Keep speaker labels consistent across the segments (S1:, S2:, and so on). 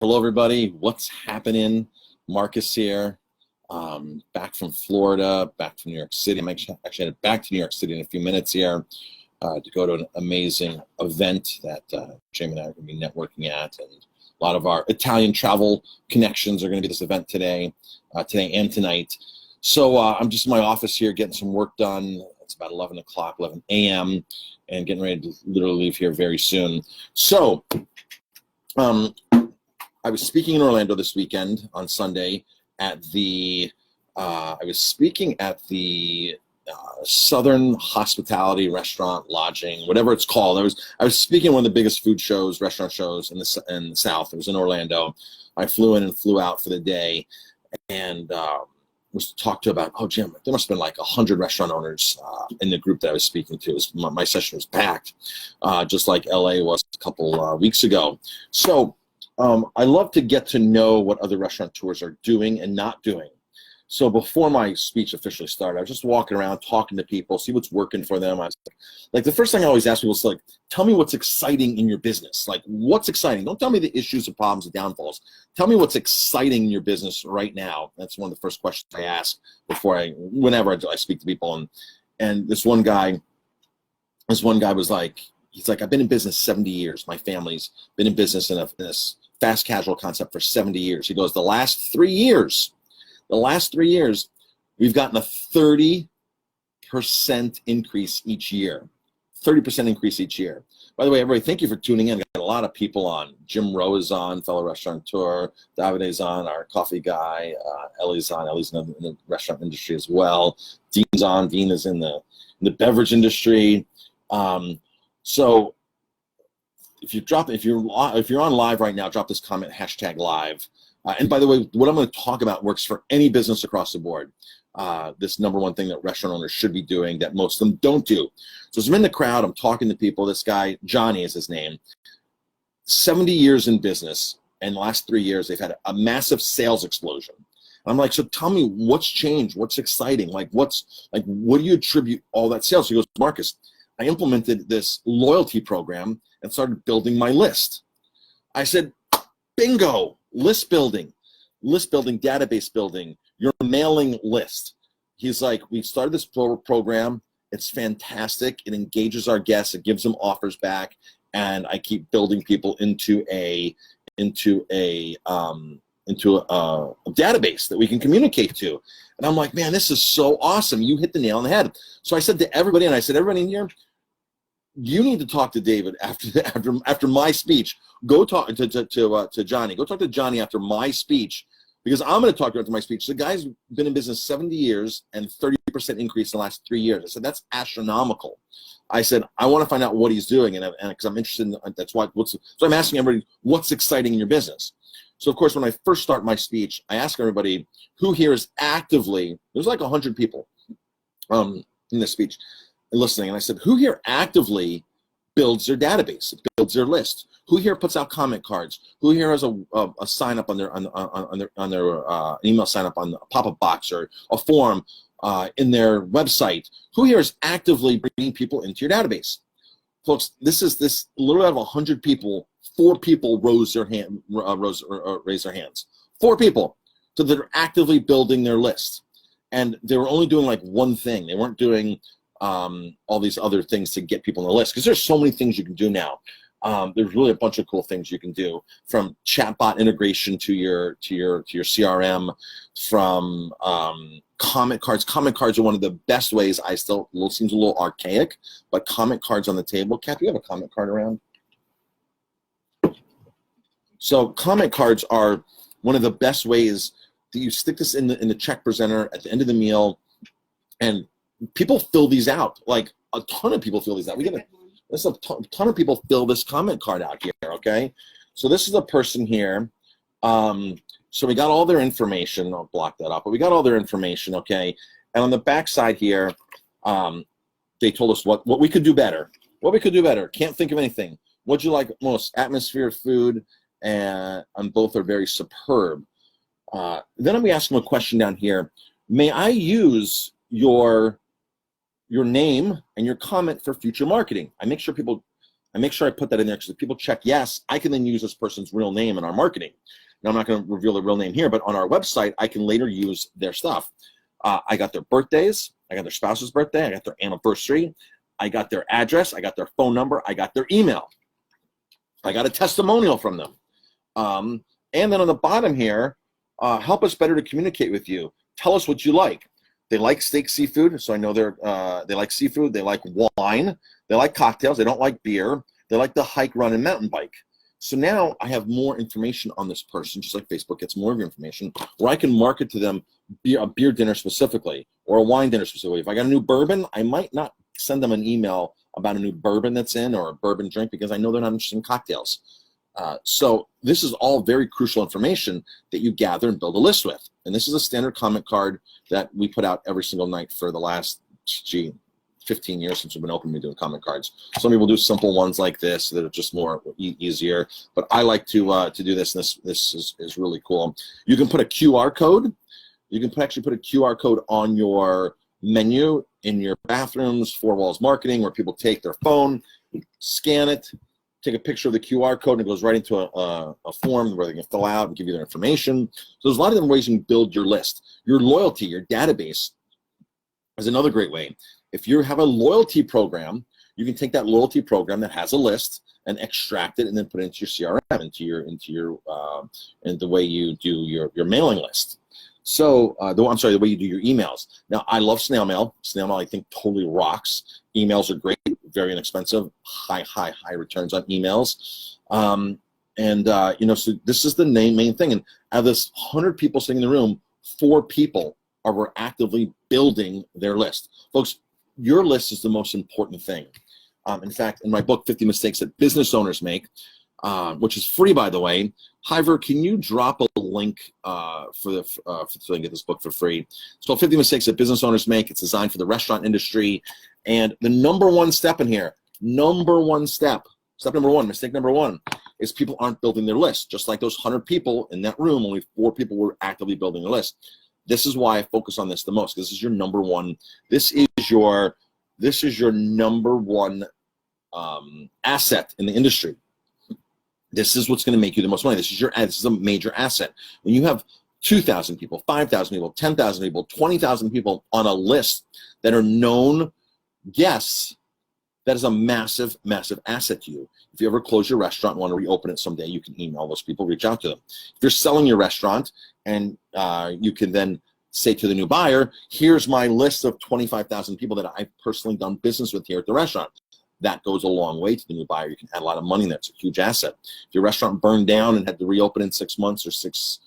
S1: Hello, everybody. What's happening? Marcus here, back from Florida, back from New York City. I'm actually headed back to New York City in a few minutes here to go to an amazing event that Jamie and I are going to be networking at, and a lot of our Italian travel connections are going to be at this event today and tonight. So I'm just in my office here getting some work done. It's about 11 o'clock, 11 a.m., and getting ready to literally leave here very soon. So I was speaking in Orlando this weekend on Sunday at the Southern Hospitality Restaurant Lodging, whatever it's called. I was speaking at one of the biggest food shows, restaurant shows in the South. It was in Orlando. I flew in and flew out for the day, and was talked to about, oh, Jim, there must have been like 100 restaurant owners in the group that I was speaking to. My session was packed, just like LA was a couple weeks ago. So I love to get to know what other restaurateurs are doing and not doing. So before my speech officially started, I was just walking around talking to people, see what's working for them. I was like, the first thing I always ask people is like, tell me what's exciting in your business. Like, what's exciting? Don't tell me the issues, the problems, the downfalls. Tell me what's exciting in your business right now. That's one of the first questions I ask whenever I speak to people. And this one guy was like, he's like, I've been in business 70 years. My family's been in business in this fast casual concept for 70 years. He goes, the last 3 years, we've gotten a 30% increase each year. 30% increase each year. By the way, everybody, thank you for tuning in. We've got a lot of people on. Jim Rowe is on, fellow restaurateur. Davide's on, our coffee guy. Ellie's on. Ellie's in the restaurant industry as well. Dean's on. Dean is in the beverage industry. So if you're on live right now, drop this comment, #live. And by the way, what I'm going to talk about works for any business across the board. This number one thing that restaurant owners should be doing that most of them don't do. So as I'm in the crowd, I'm talking to people. This guy, Johnny is his name, 70 years in business. And the last 3 years, they've had a massive sales explosion. I'm like, so tell me what's changed? What's exciting? What do you attribute all that sales? He goes, Marcus, I implemented this loyalty program and started building my list. I said, bingo, list building, database building, your mailing list. He's like, we've started this program. It's fantastic. It engages our guests. It gives them offers back. And I keep building people into a database that we can communicate to. And I'm like, man, this is so awesome. You hit the nail on the head. So I said to everybody, everybody in here, you need to talk to David after my speech. Go talk to Johnny. Go talk to Johnny after my speech, because I'm going to talk to him after my speech. The guy's been in business 70 years and 30% increase in the last 3 years. I said, that's astronomical. I said, I want to find out what he's doing, and because I'm interested in that's why. So I'm asking everybody, what's exciting in your business? So of course, when I first start my speech, I ask everybody who here is actively. There's like 100 people in this speech listening, and I said, who here actively builds their database, builds their list? Who here puts out comment cards? Who here has a sign up on their email sign up on a pop-up box or a form in their website? Who here is actively bringing people into your database? Folks, this literally out of 100 people, 4 people raised their hands. 4 people, so they're actively building their list, and they were only doing like one thing. They weren't doing all these other things to get people on the list, because there's so many things you can do now. There's really a bunch of cool things you can do, from chatbot integration to your CRM, from comment cards. Comment cards are one of the best ways. Seems a little archaic, but comment cards on the table. Cap, you have a comment card around? So comment cards are one of the best ways that you stick this in the check presenter at the end of the meal, and people fill these out. Like a ton of people fill these out. There's a ton of people fill this comment card out here, okay? So this is a person here. So we got all their information. I'll block that up, but we got all their information, okay? And on the back side here, they told us what we could do better. What we could do better. Can't think of anything. What'd you like most? Atmosphere, food, and both are very superb. Then we ask them a question down here. May I use your name and your comment for future marketing? I make sure people I make sure I put that in there because if people check yes, I can then use this person's real name in our marketing. Now, I'm not going to reveal the real name here, but on our website, I can later use their stuff. I got their birthdays. I got their spouse's birthday. I got their anniversary. I got their address. I got their phone number. I got their email. I got a testimonial from them. And then on the bottom here, help us better to communicate with you. Tell us what you like. They like steak, seafood, so I know they like seafood. They like wine. They like cocktails. They don't like beer. They like to hike, run, and mountain bike. So now I have more information on this person, just like Facebook gets more of your information, where I can market to them a beer dinner specifically or a wine dinner specifically. If I got a new bourbon, I might not send them an email about a new bourbon that's in or a bourbon drink because I know they're not interested in cocktails. So this is all very crucial information that you gather and build a list with. And this is a standard comment card that we put out every single night for the last, 15 years since we've been open to doing comment cards. Some people do simple ones like this that are just more easier, but I like to do this. And this is really cool. You can put a QR code. You can actually put a QR code on your menu in your bathrooms, four walls marketing, where people take their phone, scan it, take a picture of the QR code, and it goes right into a form where they can fill out and give you their information. So there's a lot of different ways you can build your list. Your loyalty, your database is another great way. If you have a loyalty program, you can take that loyalty program that has a list and extract it and then put it into your CRM, into the way you do your mailing list. So, the way you do your emails. Now, I love snail mail. Snail mail, I think, totally rocks. Emails are great, very inexpensive, high returns on emails. So this is the main thing. And out of this 100 people sitting in the room, 4 people were actively building their list. Folks, your list is the most important thing. In fact, in my book, 50 Mistakes That Business Owners Make, which is free, by the way, Hiver, can you drop a link so I can get this book for free? It's called 50 Mistakes That Business Owners Make. It's designed for the restaurant industry. And the number one step in here, step number one, mistake number one, is people aren't building their list. Just like those 100 people in that room, only 4 people were actively building their list. This is why I focus on this the most. This is your number one. This is your number one asset in the industry. This is what's going to make you the most money. This is a major asset. When you have 2,000 people, 5,000 people, 10,000 people, 20,000 people on a list that are known guests, that is a massive asset to you. If you ever close your restaurant and want to reopen it someday, you can email those people, reach out to them. If you're selling your restaurant and you can then say to the new buyer, here's my list of 25,000 people that I've personally done business with here at the restaurant. That goes a long way to the new buyer. You can add a lot of money in there. It's a huge asset. If your restaurant burned down and had to reopen in 6 months or six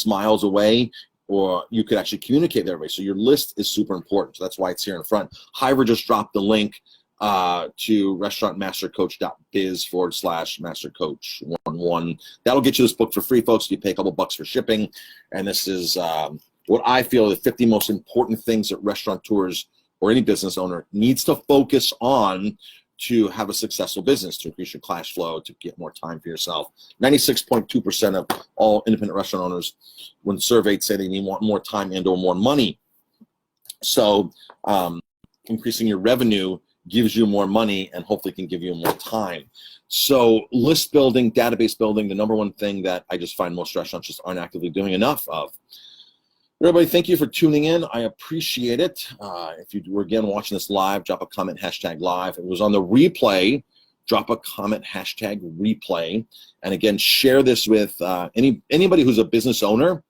S1: miles away, or you could actually communicate that way. So your list is super important. So that's why it's here in front. Hiver just dropped the link to restaurantmastercoach.biz/mastercoach11. That'll get you this book for free, folks. You pay a couple bucks for shipping. And this is what I feel are the 50 most important things that restaurateurs or any business owner needs to focus on to have a successful business, to increase your cash flow, to get more time for yourself. 96.2% of all independent restaurant owners, when surveyed, say they need more time and or more money. So increasing your revenue gives you more money and hopefully can give you more time. So list building, database building, the number one thing that I just find most restaurants just aren't actively doing enough of. Everybody, thank you for tuning in. I appreciate it. If you were again watching this live, drop a comment, #live. It was on the replay. Drop a comment, #replay. And again, share this with anybody who's a business owner.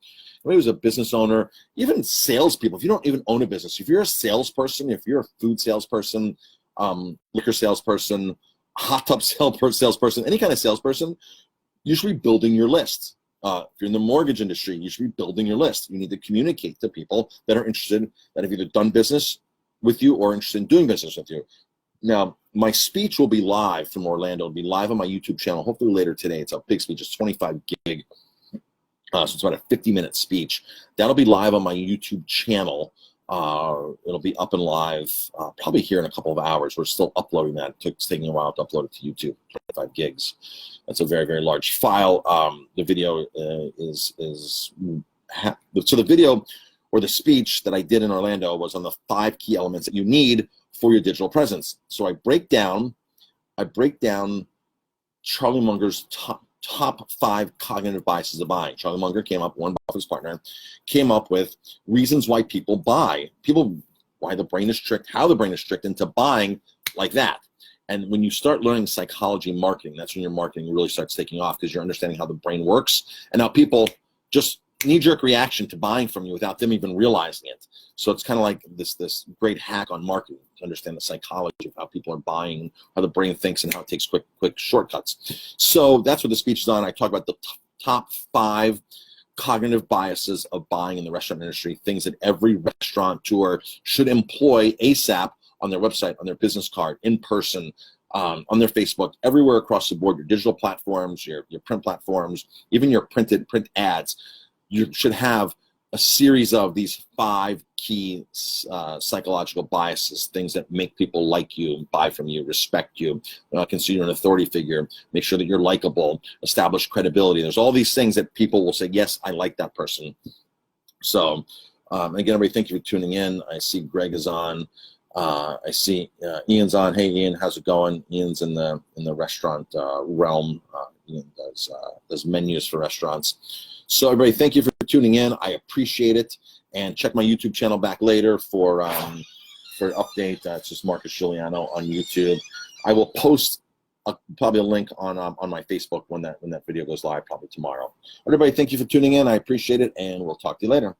S1: Anybody who's a business owner, even salespeople. If you don't even own a business, if you're a salesperson, if you're a food salesperson, liquor salesperson, hot tub salesperson, any kind of salesperson, you should be building your list. If you're in the mortgage industry, you should be building your list. You need to communicate to people that are interested, that have either done business with you or interested in doing business with you. Now, my speech will be live from Orlando. It'll be live on my YouTube channel, hopefully later today. It's a big speech. It's 25 gig. So it's about a 50-minute speech. That'll be live on my YouTube channel. It'll be up and live probably here in a couple of hours. We're still uploading that. It's taking a while to upload it to YouTube, 25 gigs. That's a very, very large file. The video so the video or the speech that I did in Orlando was on the 5 key elements that you need for your digital presence. So I break down I break down Charlie Munger's top 5 cognitive biases of buying. Charlie Munger came up, Warren Buffett's partner, came up with reasons why people buy. Why the brain is tricked, how the brain is tricked into buying like that. And when you start learning psychology marketing, that's when your marketing really starts taking off, because you're understanding how the brain works and how people just knee-jerk reaction to buying from you without them even realizing it. So it's kind of like this great hack on marketing to understand the psychology of how people are buying, how the brain thinks, and how it takes quick shortcuts. So that's what the speech is on. I talk about the top 5 cognitive biases of buying in the restaurant industry, things that every restaurateur should employ ASAP on their website, on their business card, in person, on their Facebook, everywhere across the board, your digital platforms, your print platforms, even your print ads. You should have a series of these 5 key psychological biases, things that make people like you, buy from you, respect you, consider you an authority figure, make sure that you're likable, establish credibility. There's all these things that people will say, yes, I like that person. So again, everybody, thank you for tuning in. I see Greg is on. I see Ian's on. Hey, Ian, how's it going? Ian's in the restaurant realm. Ian does menus for restaurants. So everybody, thank you for tuning in. I appreciate it. And check my YouTube channel back later for an update. It's just Marcus Guiliano on YouTube. I will post probably a link on my Facebook when that video goes live, probably tomorrow. Everybody, thank you for tuning in. I appreciate it, and we'll talk to you later.